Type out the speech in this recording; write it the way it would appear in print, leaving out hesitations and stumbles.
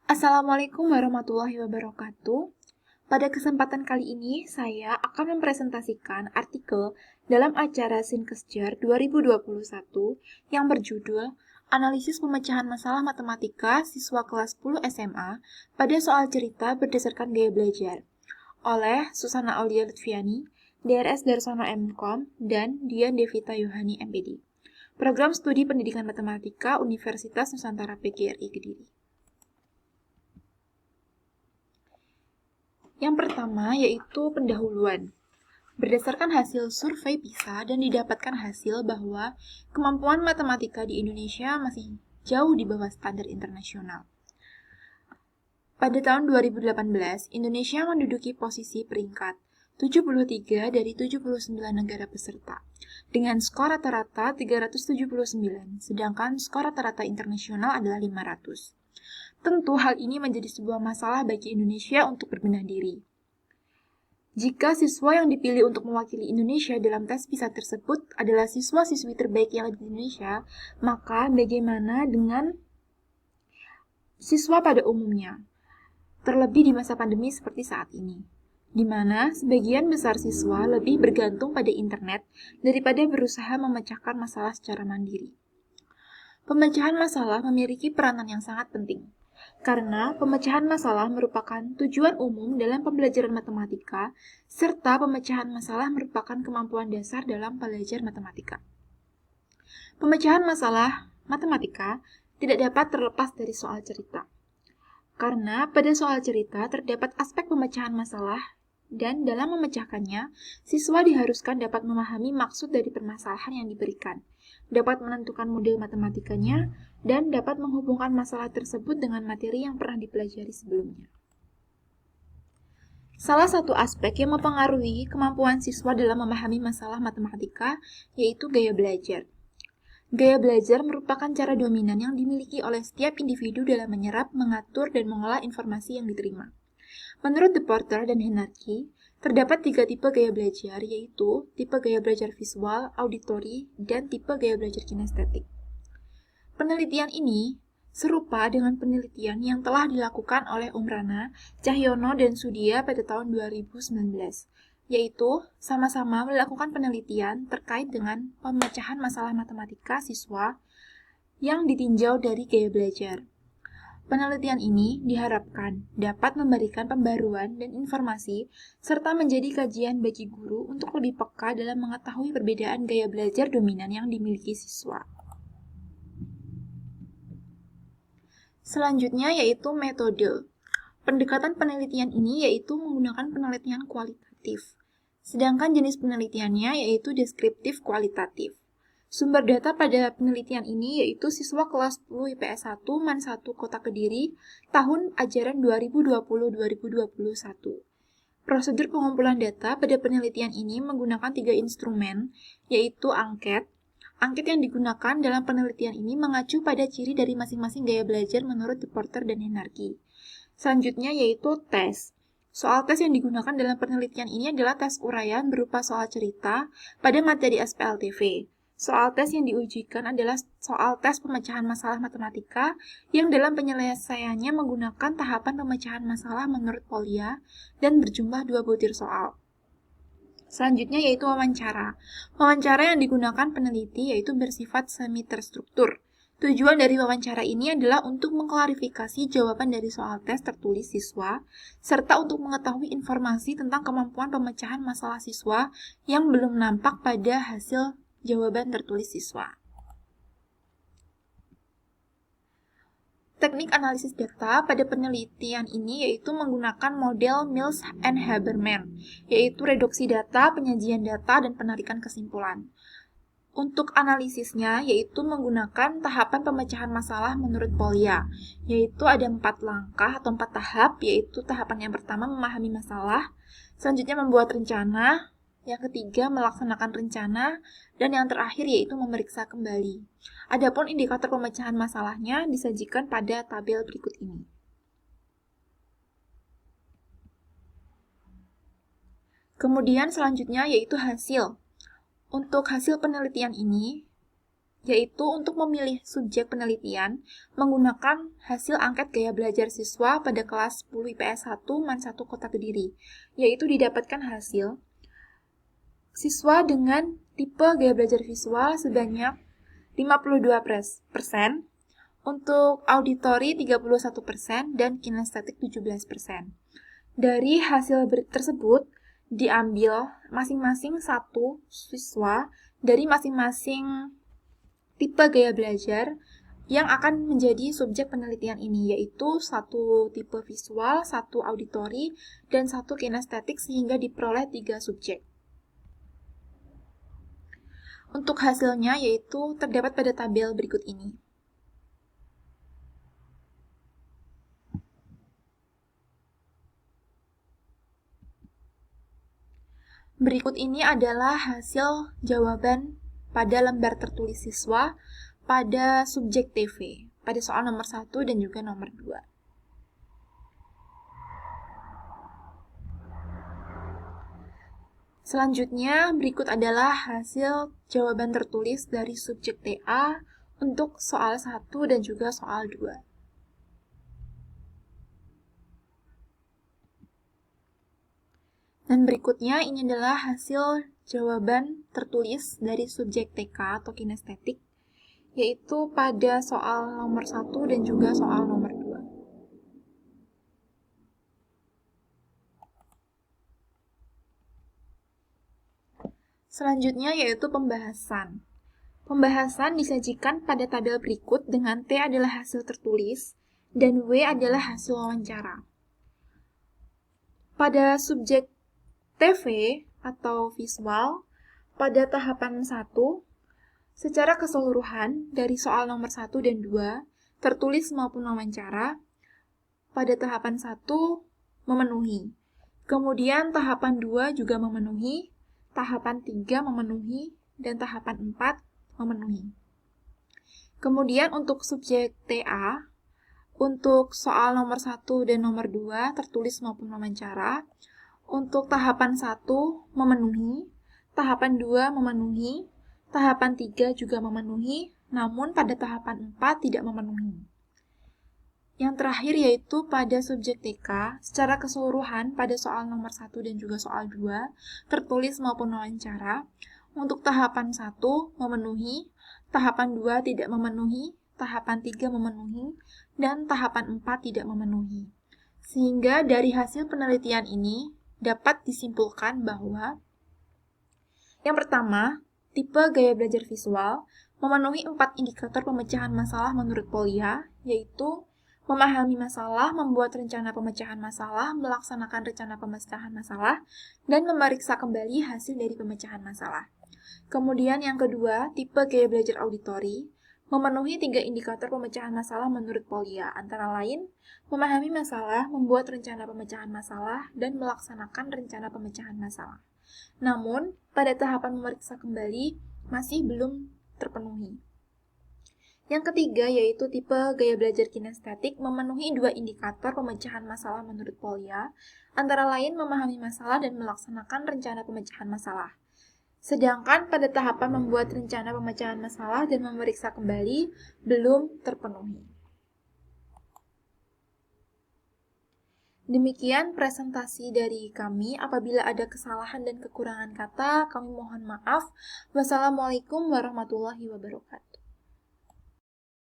Assalamualaikum warahmatullahi wabarakatuh. Pada kesempatan kali ini, saya akan mempresentasikan artikel dalam acara Sinkesjar 2021 yang berjudul Analisis Pemecahan Masalah Matematika Siswa Kelas 10 SMA pada Soal Cerita Berdasarkan Gaya Belajar oleh Susana Aulia Lutfiani, DRS Darsono MKOM, dan Dian Devita Yohani MPD. Program Studi Pendidikan Matematika Universitas Nusantara PGRI Kediri. Yang pertama yaitu pendahuluan. Berdasarkan hasil survei PISA dan didapatkan hasil bahwa kemampuan matematika di Indonesia masih jauh di bawah standar internasional. Pada tahun 2018, Indonesia menduduki posisi peringkat 73 dari 79 negara peserta, dengan skor rata-rata 379, sedangkan skor rata-rata internasional adalah 500. Tentu hal ini menjadi sebuah masalah bagi Indonesia untuk berbenah diri. Jika siswa yang dipilih untuk mewakili Indonesia dalam tes PISA tersebut adalah siswa-siswi terbaik yang ada di Indonesia, maka bagaimana dengan siswa pada umumnya? Terlebih di masa pandemi seperti saat ini, di mana sebagian besar siswa lebih bergantung pada internet daripada berusaha memecahkan masalah secara mandiri. Pemecahan masalah memiliki peranan yang sangat penting, karena pemecahan masalah merupakan tujuan umum dalam pembelajaran matematika, serta pemecahan masalah merupakan kemampuan dasar dalam belajar matematika. Pemecahan masalah matematika tidak dapat terlepas dari soal cerita, karena pada soal cerita terdapat aspek pemecahan masalah, dan dalam memecahkannya, siswa diharuskan dapat memahami maksud dari permasalahan yang diberikan, dapat menentukan model matematikanya, dan dapat menghubungkan masalah tersebut dengan materi yang pernah dipelajari sebelumnya. Salah satu aspek yang mempengaruhi kemampuan siswa dalam memahami masalah matematika yaitu gaya belajar. Gaya belajar merupakan cara dominan yang dimiliki oleh setiap individu dalam menyerap, mengatur, dan mengolah informasi yang diterima. Menurut De Porter dan Henarki, terdapat 3 tipe gaya belajar, yaitu tipe gaya belajar visual, auditori, dan tipe gaya belajar kinestetik. Penelitian ini serupa dengan penelitian yang telah dilakukan oleh Umrana, Cahyono, dan Sudia pada tahun 2019, yaitu sama-sama melakukan penelitian terkait dengan pemecahan masalah matematika siswa yang ditinjau dari gaya belajar. Penelitian ini diharapkan dapat memberikan pembaruan dan informasi serta menjadi kajian bagi guru untuk lebih peka dalam mengetahui perbedaan gaya belajar dominan yang dimiliki siswa. Selanjutnya yaitu metode. Pendekatan penelitian ini yaitu menggunakan penelitian kualitatif. Sedangkan jenis penelitiannya yaitu deskriptif kualitatif. Sumber data pada penelitian ini yaitu siswa kelas 10 IPS 1 MAN 1 Kota Kediri tahun ajaran 2020-2021. Prosedur pengumpulan data pada penelitian ini menggunakan 3 instrumen, yaitu angket. Angket yang digunakan dalam penelitian ini mengacu pada ciri dari masing-masing gaya belajar menurut De Porter dan Henarki. Selanjutnya yaitu tes. Soal tes yang digunakan dalam penelitian ini adalah tes uraian berupa soal cerita pada materi SPLTV. Soal tes yang diujikan adalah soal tes pemecahan masalah matematika yang dalam penyelesaiannya menggunakan tahapan pemecahan masalah menurut Polya dan berjumlah 2 butir soal. Selanjutnya yaitu wawancara. Wawancara yang digunakan peneliti yaitu bersifat semi terstruktur. Tujuan dari wawancara ini adalah untuk mengklarifikasi jawaban dari soal tes tertulis siswa, serta untuk mengetahui informasi tentang kemampuan pemecahan masalah siswa yang belum nampak pada hasil jawaban tertulis siswa. Teknik analisis data pada penelitian ini yaitu menggunakan model Mills and Haberman, yaitu reduksi data, penyajian data, dan penarikan kesimpulan. Untuk analisisnya yaitu menggunakan tahapan pemecahan masalah menurut Polya, yaitu ada 4 langkah atau 4 tahap, yaitu tahapan yang pertama memahami masalah, selanjutnya membuat rencana, yang ketiga melaksanakan rencana, dan yang terakhir yaitu memeriksa kembali. Adapun indikator pemecahan masalahnya disajikan pada tabel berikut ini. Kemudian selanjutnya yaitu hasil. Untuk hasil penelitian ini, yaitu untuk memilih subjek penelitian menggunakan hasil angket gaya belajar siswa pada kelas 10 IPS 1 MAN 1 Kota Kediri, yaitu didapatkan hasil siswa dengan tipe gaya belajar visual sebanyak 52%, untuk auditori 31%, dan kinestetik 17%. Dari hasil tersebut, diambil masing-masing satu siswa dari masing-masing tipe gaya belajar yang akan menjadi subjek penelitian ini, yaitu satu tipe visual, satu auditori, dan satu kinestetik, sehingga diperoleh 3 subjek. Untuk hasilnya yaitu terdapat pada tabel berikut ini. Berikut ini adalah hasil jawaban pada lembar tertulis siswa pada subjek TV, pada soal nomor 1 dan juga nomor 2. Selanjutnya, berikut adalah hasil jawaban tertulis dari subjek TA untuk soal 1 dan juga soal 2. Dan berikutnya ini adalah hasil jawaban tertulis dari subjek TK atau kinestetik, yaitu pada soal nomor 1 dan juga soal nomor 2. Selanjutnya yaitu pembahasan. Pembahasan disajikan pada tabel berikut dengan T adalah hasil tertulis dan W adalah hasil wawancara. Pada subjek TV atau visual, pada tahapan 1, secara keseluruhan dari soal nomor 1 dan 2, tertulis maupun wawancara, pada tahapan 1 memenuhi. Kemudian tahapan 2 juga memenuhi, tahapan 3 memenuhi, dan tahapan 4 memenuhi. Kemudian untuk subjek TA, untuk soal nomor 1 dan nomor 2 tertulis maupun wawancara, untuk tahapan 1 memenuhi, tahapan 2 memenuhi, tahapan 3 juga memenuhi, namun pada tahapan 4 tidak memenuhi. Yang terakhir yaitu pada subjek TK, secara keseluruhan pada soal nomor 1 dan juga soal 2, tertulis maupun wawancara, untuk tahapan 1 memenuhi, tahapan 2 tidak memenuhi, tahapan 3 memenuhi, dan tahapan 4 tidak memenuhi. Sehingga dari hasil penelitian ini, dapat disimpulkan bahwa yang pertama, tipe gaya belajar visual memenuhi 4 indikator pemecahan masalah menurut Polya, yaitu memahami masalah, membuat rencana pemecahan masalah, melaksanakan rencana pemecahan masalah, dan memeriksa kembali hasil dari pemecahan masalah. Kemudian yang kedua, tipe gaya belajar auditori memenuhi 3 indikator pemecahan masalah menurut Polya, antara lain memahami masalah, membuat rencana pemecahan masalah, dan melaksanakan rencana pemecahan masalah. Namun, pada tahapan memeriksa kembali masih belum terpenuhi. Yang ketiga yaitu tipe gaya belajar kinestetik memenuhi 2 indikator pemecahan masalah menurut Polya, antara lain memahami masalah dan melaksanakan rencana pemecahan masalah. Sedangkan pada tahapan membuat rencana pemecahan masalah dan memeriksa kembali belum terpenuhi. Demikian presentasi dari kami. Apabila ada kesalahan dan kekurangan kata, kami mohon maaf. Wassalamualaikum warahmatullahi wabarakatuh.